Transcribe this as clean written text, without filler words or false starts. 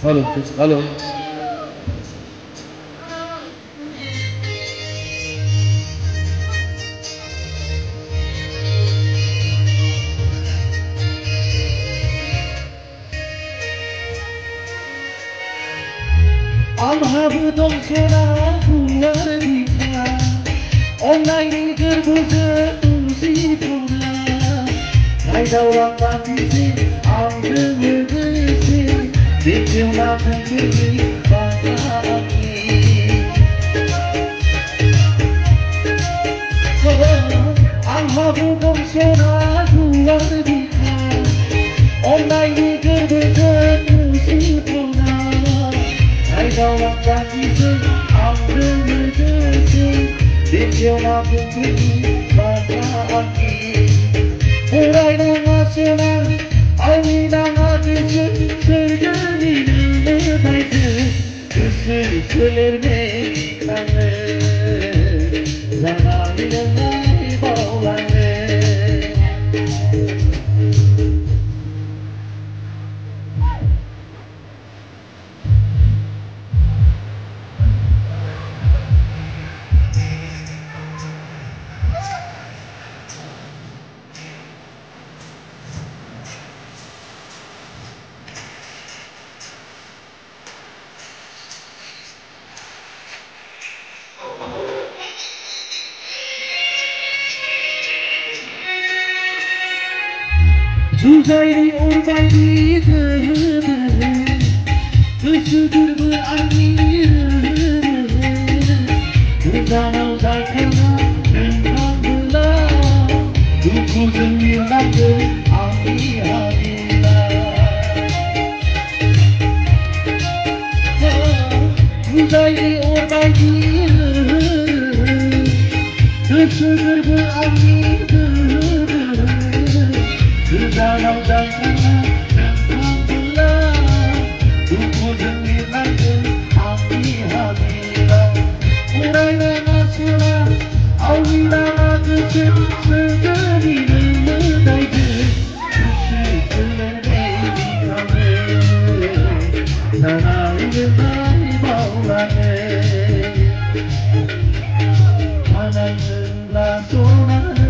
Hallo, tschüss, hallo. Alhabı domsena kulları dikna Online kırmızı uzi pula Kayda olan bizi aldığını bizi Dikilmadın gibi bana Alhabı domsena kulları dikna Online kırmızı uzi pula Kayda olan bizi aldığını bizi Dikilmadın gibi bana Burayla nasılar Aynı acısı Sırgınının nedaydı Üstülerine kanı Zamanına bağlanı Uzaylı ormaylı Kışıdır bu anıyı Kızdan uzakına Kızdandılar Dokuzun yıllardır Abi abiler Uzaylı ormaylı Kışıdır bu anıyı Kızdan uzakına Kızdandılar Dokuzun yıllardır Abi abiler Burayla nasılar Avlama kızım Sığdırının nedaydı Üstülerine yıkanır Sana yıllar bağlanır Anayla sonra